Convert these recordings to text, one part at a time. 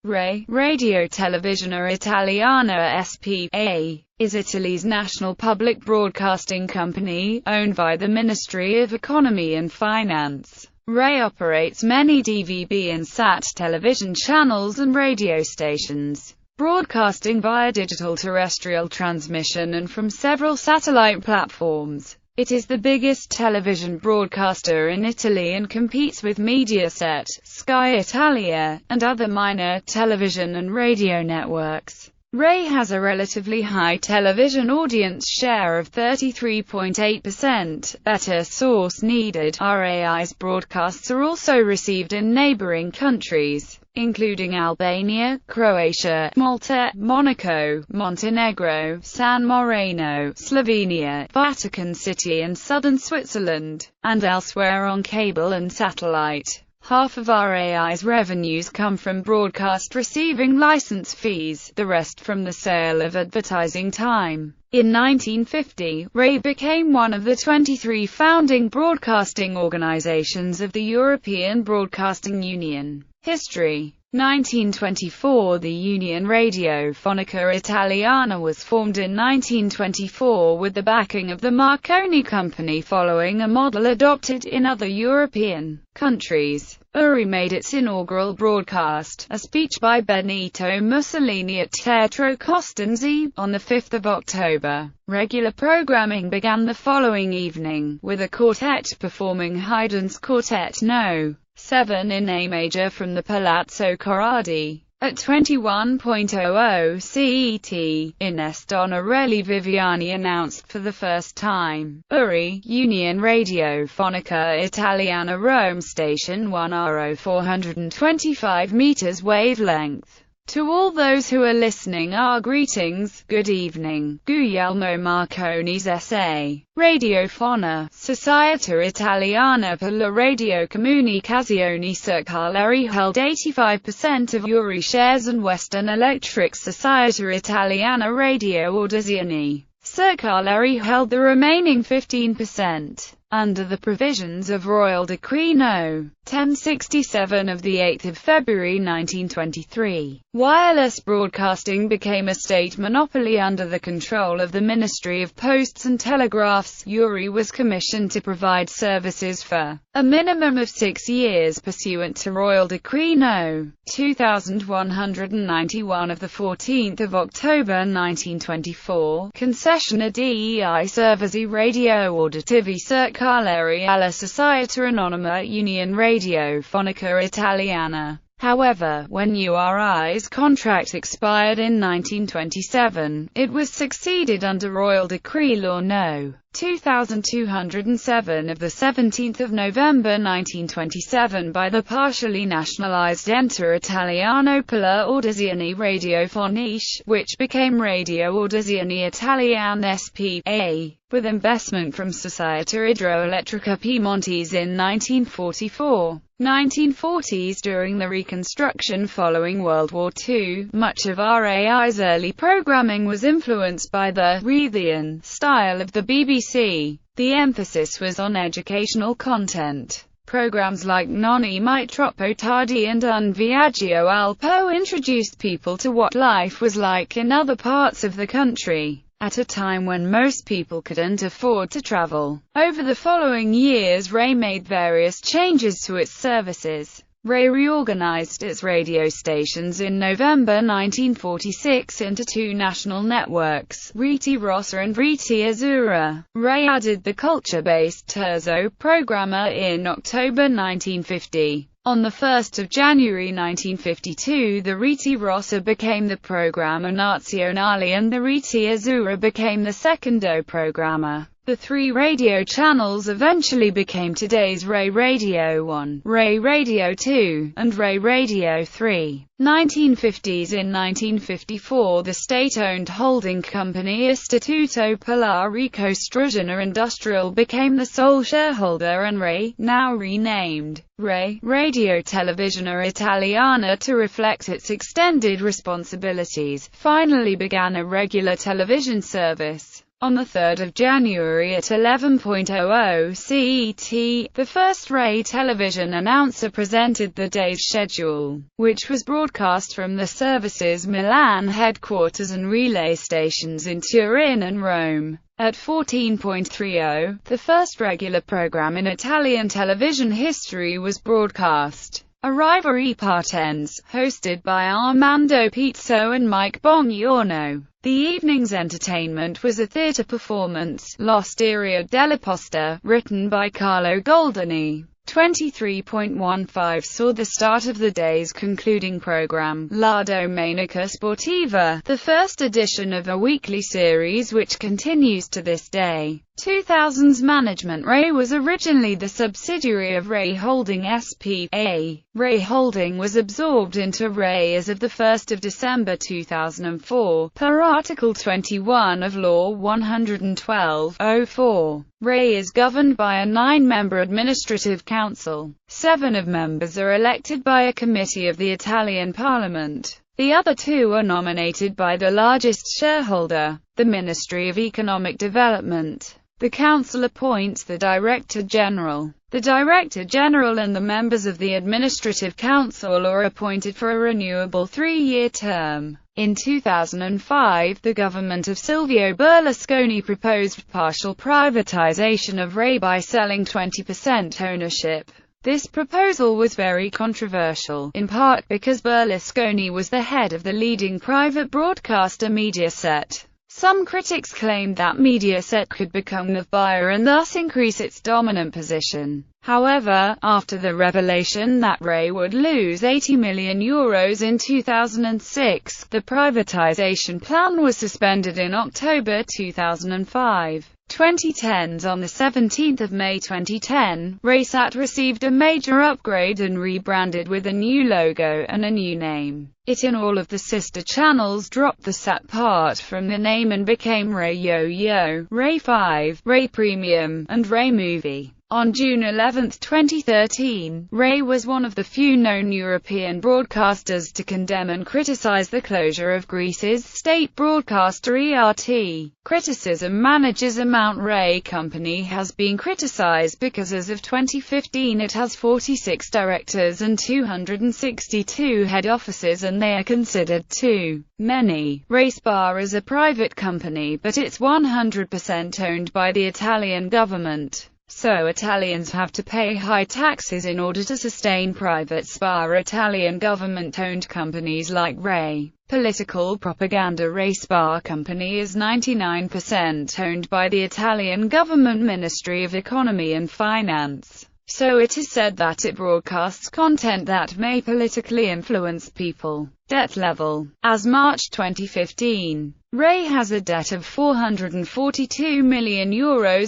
RAI, Radio Televisione Italiana SpA, is Italy's national public broadcasting company, owned by the Ministry of Economy and Finance. RAI operates many DVB and SAT television channels and radio stations, broadcasting via digital terrestrial transmission and from several satellite platforms. It is the biggest television broadcaster in Italy and competes with Mediaset, Sky Italia, and other minor television and radio networks. RAI has a relatively high television audience share of 33.8%. Better source needed. RAI's broadcasts are also received in neighboring countries, including Albania, Croatia, Malta, Monaco, Montenegro, San Marino, Slovenia, Vatican City and southern Switzerland, and elsewhere on cable and satellite. Half of RAI's revenues come from broadcast receiving license fees, the rest from the sale of advertising time. In 1950, RAI became one of the 23 founding broadcasting organizations of the European Broadcasting Union. History: 1924 – The Union Radiofonica Italiana was formed in 1924 with the backing of the Marconi Company following a model adopted in other European countries. URI made its inaugural broadcast, a speech by Benito Mussolini at Teatro Costanzi, on 5 October. Regular programming began the following evening, with a quartet performing Haydn's Quartet No. 7 in A major from the Palazzo Corradi. At 21:00 CET, Ines Donarelli Viviani announced for the first time, URI, Union Radiofonica Italiana Rome Station 1 425 meters wavelength. To all those who are listening, our greetings, good evening. Guglielmo Marconi's essay, Radiofona, Società Italiana per la Radiocomunicazione Circolare held 85% of URI shares and Western Electric Società Italiana Radioaudizioni Circolare held the remaining 15%. Under the provisions of Royal Decree No. 1067 of 8 February 1923, wireless broadcasting became a state monopoly under the control of the Ministry of Posts and Telegraphs. URI was commissioned to provide services for a minimum of 6 years pursuant to Royal Decree No. 2191 of 14 October 1924, Concessione dei servizi radio-auditivi circolari alla Società Anonima Union Radiofonica Italiana. However, when URI's contract expired in 1927, it was succeeded under Royal Decree Law No. 2207 of 17 November 1927 by the partially nationalized Ente Italiano per le Audizioni Radiofoniche, which became Radioaudizioni Italiane SpA, with investment from Società Idroelettrica Piemontese in 1944. 1940s. During the reconstruction following World War II, much of RAI's early programming was influenced by the Reithian style of the BBC. The emphasis was on educational content. Programs like Non è mai troppo tardi and Un viaggio al Po introduced people to what life was like in other parts of the country, at a time when most people couldn't afford to travel. Over the following years, RAI made various changes to its services. RAI reorganized its radio stations in November 1946 into two national networks, Rete Rossa and Rete Azzurra. RAI added the culture-based Terzo programma in October 1950. On 1 January 1952, the Rete Rossa became the Programma Nazionale and the Rete Azzurra became the Secondo Programma. The three radio channels eventually became today's RAI Radio 1, RAI Radio 2, and RAI Radio 3. 1950s. In 1954, the state-owned holding company Istituto per la Ricostruzione Industriale became the sole shareholder, and RAI, now renamed RAI Radio Televisione Italiana to reflect its extended responsibilities, finally began a regular television service. On 3 January at 11:00 CET, the first Rai television announcer presented the day's schedule, which was broadcast from the service's Milan headquarters and relay stations in Turin and Rome. At 14:30, the first regular program in Italian television history was broadcast. Arriva Partenze, hosted by Armando Pizzo and Mike Bognorno. The evening's entertainment was a theatre performance, L'Osteria della Posta, written by Carlo Goldoni. 23.15 saw the start of the day's concluding program, La Domenica Sportiva, the first edition of a weekly series which continues to this day. 2000's management. Rai was originally the subsidiary of Rai Holding S.p.A. Rai Holding was absorbed into Rai as of 1 December 2004, per Article 21 of Law 112/04. Rai is governed by a 9-member administrative council. 7 of members are elected by a committee of the Italian Parliament. The other 2 are nominated by the largest shareholder, the Ministry of Economic Development. The Council appoints the Director General. The Director General and the members of the Administrative Council are appointed for a renewable 3-year term. In 2005, the government of Silvio Berlusconi proposed partial privatization of Rai by selling 20% ownership. This proposal was very controversial, in part because Berlusconi was the head of the leading private broadcaster Mediaset. Some critics claimed that Mediaset could become the buyer and thus increase its dominant position. However, after the revelation that Rai would lose €80 million in 2006, the privatization plan was suspended in October 2005. 2010s. On 17 May 2010, RaiSat received a major upgrade and rebranded with a new logo and a new name. It and all of the sister channels dropped the Sat part from the name and became Rai Yo-Yo, Rai 5, Rai Premium, and Rai Movie. On June 11, 2013, Rai was one of the few known European broadcasters to condemn and criticize the closure of Greece's state broadcaster ERT. Criticism. Managers. Amount. Rai company has been criticized because as of 2015 it has 46 directors and 262 head offices and they are considered too many. Rai Spa is a private company but it's 100% owned by the Italian government. So Italians have to pay high taxes in order to sustain private spa. Italian government-owned companies like Rai. Political propaganda. Rai Spa company is 99% owned by the Italian government Ministry of Economy and Finance. So it is said that it broadcasts content that may politically influence people. Debt level. As March 2015, Rai has a debt of €442 million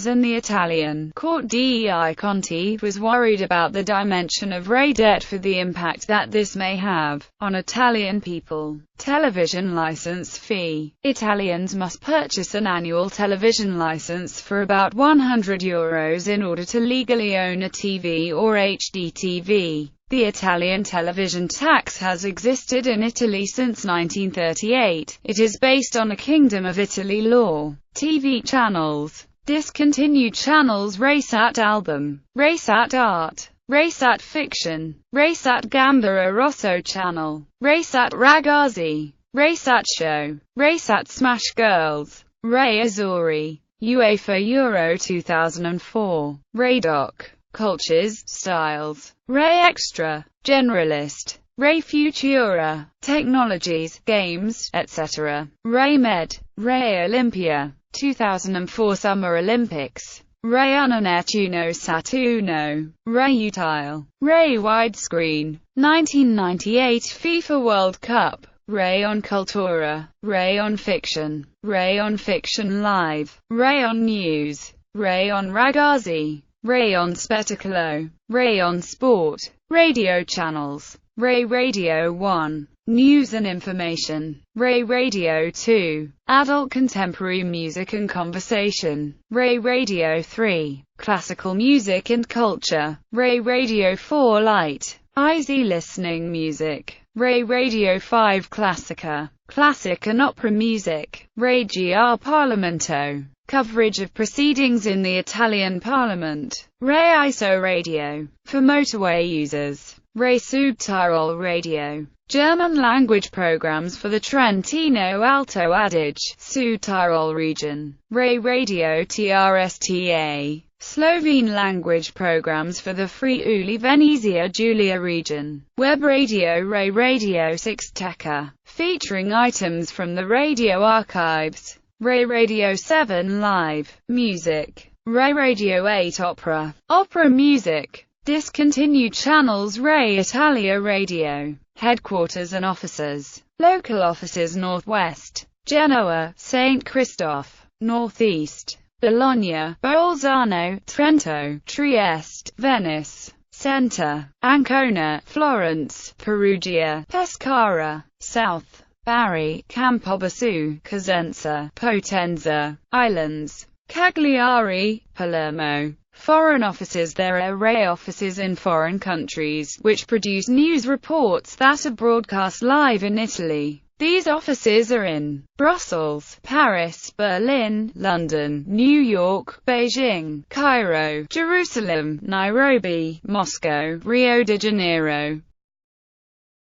and the Italian court Dei Conti was worried about the dimension of Rai debt for the impact that this may have on Italian people. Television license fee. Italians must purchase an annual television license for about €100 in order to legally own a TV or HD TV. The Italian television tax has existed in Italy since 1938. It is based on a Kingdom of Italy law. TV channels. Discontinued channels. RaiSat Album, RaiSat Art, RaiSat Fiction, RaiSat Gambara Rosso Channel, RaiSat Ragazzi, RaiSat Show, RaiSat Smash Girls, Rai Azzurri, UEFA Euro 2004, Rai Doc, Cultures, Styles, Rai Extra, Generalist, Rai Futura, Technologies, Games, etc. Rai Med, Rai Olympia, 2004 Summer Olympics, Rai Uno Sat-Uno, Rai Utile, Rai Widescreen, 1998 FIFA World Cup, Rai on Cultura, Rai on Fiction, Rai on Fiction Live, Rai on News, Rai on Ragazzi, Rai on Spettacolo, Rai on Sport, Radio Channels, Rai Radio 1, News and Information, Rai Radio 2, Adult Contemporary Music and Conversation, Rai Radio 3, Classical Music and Culture, Rai Radio 4 Light, Easy Listening Music, Rai Radio 5 Classica, Classic and Opera Music, Rai GR Parlamento, Coverage of proceedings in the Italian Parliament. Rai ISO Radio. For motorway users. Rai Südtirol Radio. German-language programs for the Trentino Alto Adige, Südtirol region. Rai Radio TRSTA. Slovene-language programs for the Friuli Venezia Giulia region. Web radio Rai Radio 6 Teca, featuring items from the radio archives. Rai Radio 7 Live. Music. Rai Radio 8 Opera. Opera music. Discontinued channels Rai Italia Radio. Headquarters and offices. Local offices Northwest, Genoa, St. Christoph. Northeast, Bologna, Bolzano, Trento, Trieste, Venice. Center, Ancona, Florence, Perugia, Pescara. South, Bari, Campobasso, Cosenza, Potenza. Islands, Cagliari, Palermo. Foreign offices. There are Rai offices in foreign countries, which produce news reports that are broadcast live in Italy. These offices are in Brussels, Paris, Berlin, London, New York, Beijing, Cairo, Jerusalem, Nairobi, Moscow, Rio de Janeiro,